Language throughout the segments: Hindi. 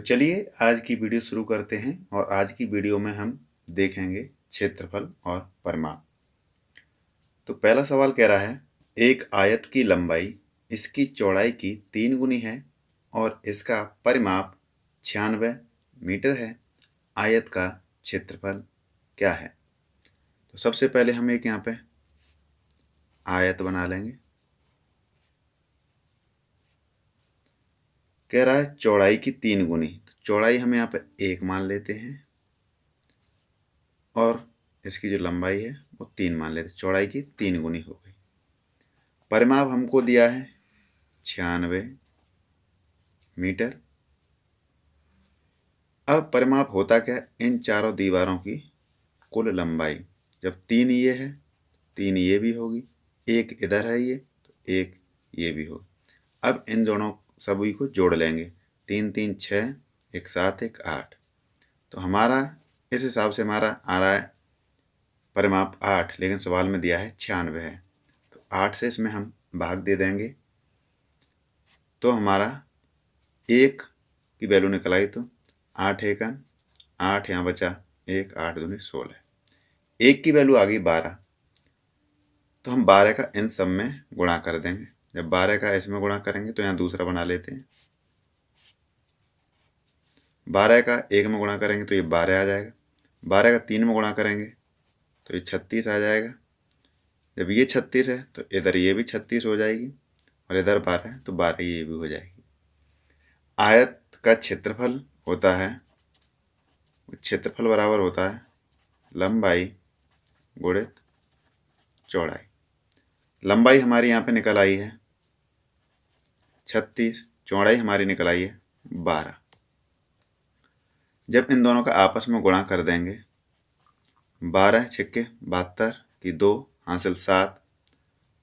चलिए आज की वीडियो शुरू करते हैं और आज की वीडियो में हम देखेंगे क्षेत्रफल और परिमाप। तो पहला सवाल कह रहा है एक आयत की लंबाई इसकी चौड़ाई की 3 गुनी है और इसका परिमाप 96 मीटर है। आयत का क्षेत्रफल क्या है? तो सबसे पहले हम एक यहाँ पे आयत बना लेंगे। कह रहा है चौड़ाई की 3 गुनी, तो चौड़ाई हम यहाँ पे 1 मान लेते हैं और इसकी जो लंबाई है वो 3 मान लेते हैं। चौड़ाई की 3 गुनी हो गई। परिमाप हमको दिया है 96 मीटर। अब परिमाप होता क्या है, इन चारों दीवारों की कुल लंबाई। जब 3 ये है 3 ये भी होगी, एक इधर है ये तो एक ये भी होगी। अब इन दोनों सभी को जोड़ लेंगे, 3 3 6 1 7 1 8। तो हमारा इस हिसाब से हमारा आ रहा है परिमाप 8, लेकिन सवाल में दिया है 96 है। तो 8 से इसमें हम भाग दे देंगे तो हमारा 1 की वैल्यू निकल आई। तो 8 एकन 8, यहाँ बचा 1, 8 दूनी 16। 1 की वैल्यू आ गई 12, तो हम 12 का इन सब में गुणा कर देंगे। जब 12 का इसमें गुणा करेंगे तो यहाँ दूसरा बना लेते हैं। 12 का 1 में गुणा करेंगे तो ये 12 आ जाएगा। 12 का 3 में गुणा करेंगे तो ये 36 आ जाएगा। जब ये 36 है तो इधर ये भी 36 हो जाएगी और इधर 12 है तो 12 ये भी हो जाएगी। आयत का क्षेत्रफल होता है, क्षेत्रफल बराबर होता है लंबाई गुणित चौड़ाई। लंबाई हमारी यहाँ पे निकल आई है 36, चौड़ाई हमारी निकल आई है 12। जब इन दोनों का आपस में गुणा कर देंगे, 12 छिक्के 72 की 2 हासिल 7,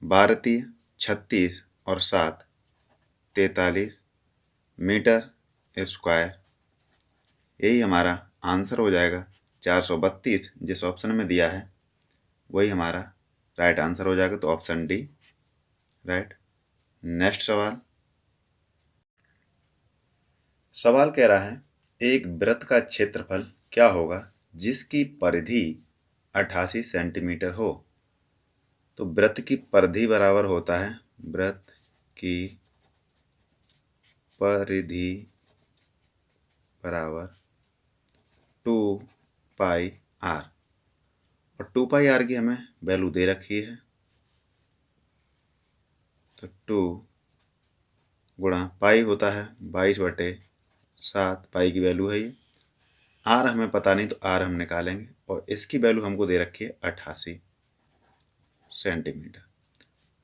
12 3 36 और 7 43 मीटर स्क्वायर। यही हमारा आंसर हो जाएगा 432। जिस ऑप्शन में दिया है वही हमारा राइट आंसर हो जाएगा। तो ऑप्शन डी राइट। नेक्स्ट सवाल कह रहा है एक वृत्त का क्षेत्रफल क्या होगा जिसकी परिधि 88 सेंटीमीटर हो। तो वृत्त की परिधि बराबर होता है वृत्त की परिधि बराबर 2 पाई आर, और 2 पाई आर की हमें वैल्यू दे रखी है। तो 2 गुणा पाई होता है 22/7, पाई की वैल्यू है ये। आर हमें पता नहीं तो आर हम निकालेंगे और इसकी वैल्यू हमको दे रखी है 88 सेंटीमीटर।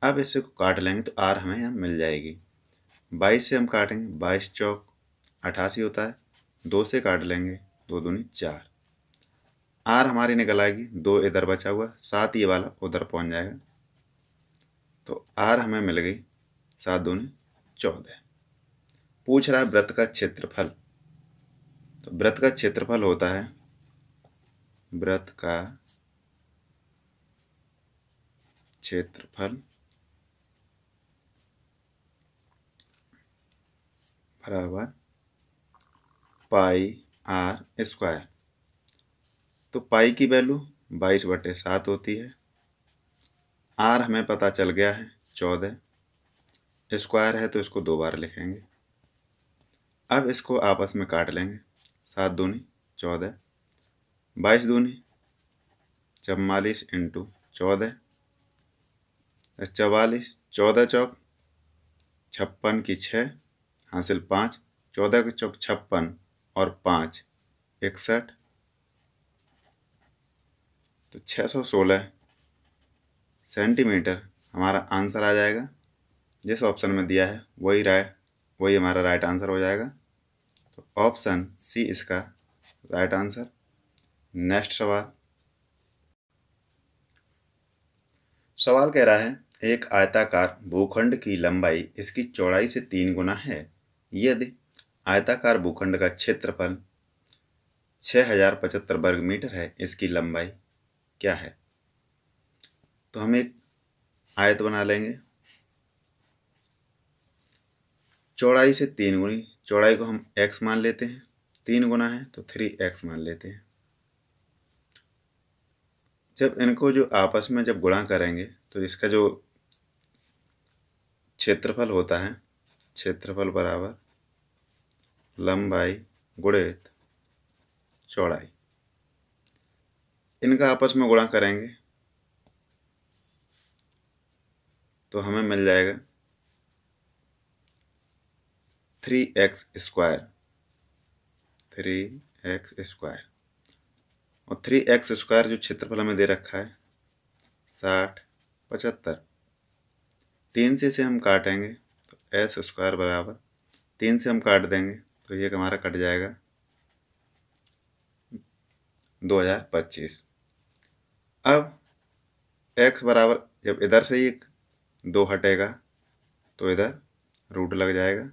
अब इसे को काट लेंगे तो आर हमें यहाँ मिल जाएगी। 22 से हम काटेंगे, 22 चौक 88 होता है, 2 से काट लेंगे 2 दूनी 4। आर हमारी निकल आएगी, 2 इधर बचा हुआ, 7 ये वाला उधर पहुँच जाएगा। तो आर हमें मिल गई 7 दूनी 14। पूछ रहा है वृत्त का क्षेत्रफल। तो वृत्त का क्षेत्रफल होता है वृत्त का क्षेत्रफल बराबर पाई आर स्क्वायर। तो पाई की वैल्यू 22/7 होती है। आर हमें पता चल गया है 14, स्क्वायर है तो इसको 2 बार लिखेंगे। अब इसको आपस में काट लेंगे, 7 दूनी 14, 22 दूनी 44 इंटू 14, 44, 14 चौक 56 की 6 हासिल 5, 14 के चौक 56 और 5 61। तो 616 सेंटीमीटर हमारा आंसर आ जाएगा। जिस ऑप्शन में दिया है वही हमारा राइट आंसर हो जाएगा। तो ऑप्शन सी इसका राइट आंसर। नेक्स्ट सवाल कह रहा है एक आयताकार भूखंड की लंबाई इसकी चौड़ाई से 3 गुना है। यदि आयताकार भूखंड का क्षेत्रफल 6075 वर्ग मीटर है, इसकी लंबाई क्या है? तो हम एक आयत बना लेंगे। चौड़ाई से 3 गुनी, चौड़ाई को हम x मान लेते हैं 3 गुना है तो 3x मान लेते हैं। जब इनको जो आपस में जब गुणा करेंगे तो इसका जो क्षेत्रफल होता है, क्षेत्रफल बराबर लंबाई गुणित चौड़ाई, इनका आपस में गुणा करेंगे तो हमें मिल जाएगा 3x स्क्वायर, 3x स्क्वायर। और 3x स्क्वायर जो क्षेत्रफल हमें दे रखा है 60 75, 3 से इसे हम काटेंगे तो s स्क्वायर बराबर 3 से हम काट देंगे तो ये हमारा कट जाएगा 2025। अब x बराबर जब इधर से ये 2 हटेगा तो इधर रूट लग जाएगा।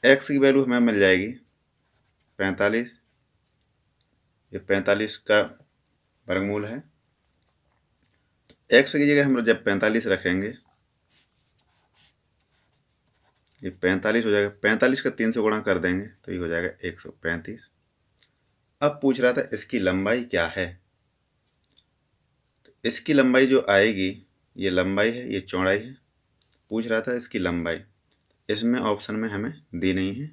x की वैल्यू हमें मिल जाएगी 45, ये 45 का वर्गमूल है। x की जगह हम जब 45 रखेंगे ये 45 हो जाएगा, 45 का 3 से गुणा कर देंगे तो ये हो जाएगा 135। अब पूछ रहा था इसकी लंबाई क्या है, तो इसकी लंबाई जो आएगी, ये लंबाई है ये चौड़ाई है, पूछ रहा था इसकी लंबाई, इसमें ऑप्शन में हमें दी नहीं है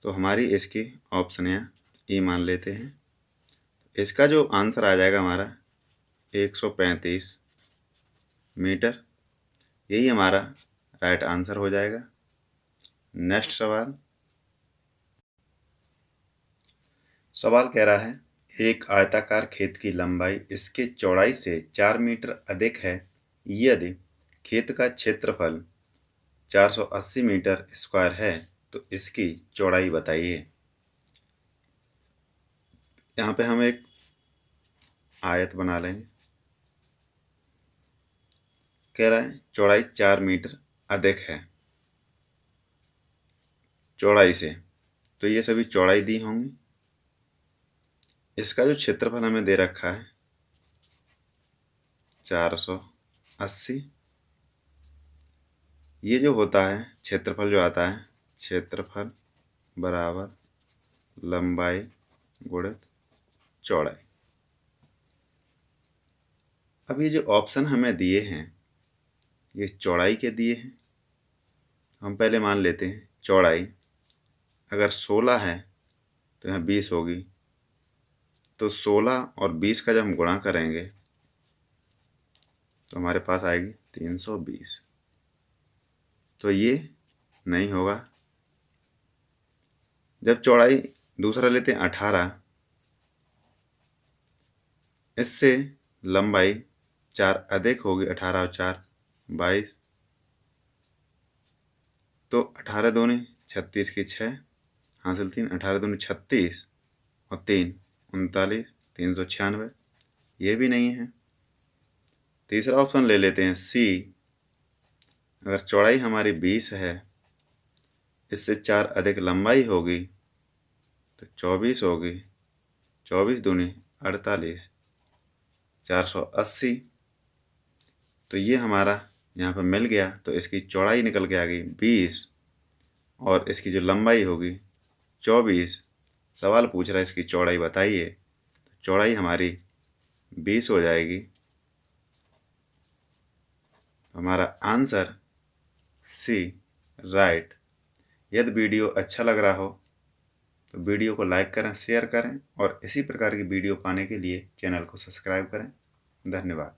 तो हमारी इसकी ऑप्शन यहाँ ई मान लेते हैं। इसका जो आंसर आ जाएगा हमारा 135 मीटर, यही हमारा राइट आंसर हो जाएगा। नेक्स्ट सवाल कह रहा है एक आयताकार खेत की लंबाई इसके चौड़ाई से 4 मीटर अधिक है यदि खेत का क्षेत्रफल 480 मीटर स्क्वायर है तो इसकी चौड़ाई बताइए। यहाँ पे हम एक आयत बना लेंगे, कह रहा है चौड़ाई 4 मीटर अधिक है चौड़ाई से, तो ये सभी चौड़ाई दी होंगी। इसका जो क्षेत्रफल हमें दे रखा है 480, ये जो होता है क्षेत्रफल जो आता है क्षेत्रफल बराबर लंबाई गुणित चौड़ाई। अब ये जो ऑप्शन हमें दिए हैं ये चौड़ाई के दिए हैं, हम पहले मान लेते हैं चौड़ाई अगर 16 है तो यहाँ 20 होगी, तो 16 और 20 का जब हम गुणा करेंगे तो हमारे पास आएगी 320, तो ये नहीं होगा। जब चौड़ाई दूसरा लेते हैं 18, इससे लंबाई 4 अधिक होगी, 18 और 4 22, तो 18 दूनी 36 की 6 हासिल 3, 18 दूनी 36 और 3 39, 396, ये भी नहीं है। तीसरा ऑप्शन ले लेते हैं सी, अगर चौड़ाई हमारी 20 है इससे 4 अधिक लंबाई होगी तो 24 होगी, 24 दूनी 48, 480, तो ये हमारा यहाँ पर मिल गया। तो इसकी चौड़ाई निकल के आ गई 20 और इसकी जो लंबाई होगी 24। सवाल पूछ रहा है इसकी चौड़ाई बताइए, तो चौड़ाई हमारी 20 हो जाएगी। हमारा आंसर सी राइट। यदि वीडियो अच्छा लग रहा हो तो वीडियो को लाइक करें, शेयर करें और इसी प्रकार की वीडियो पाने के लिए चैनल को सब्सक्राइब करें। धन्यवाद।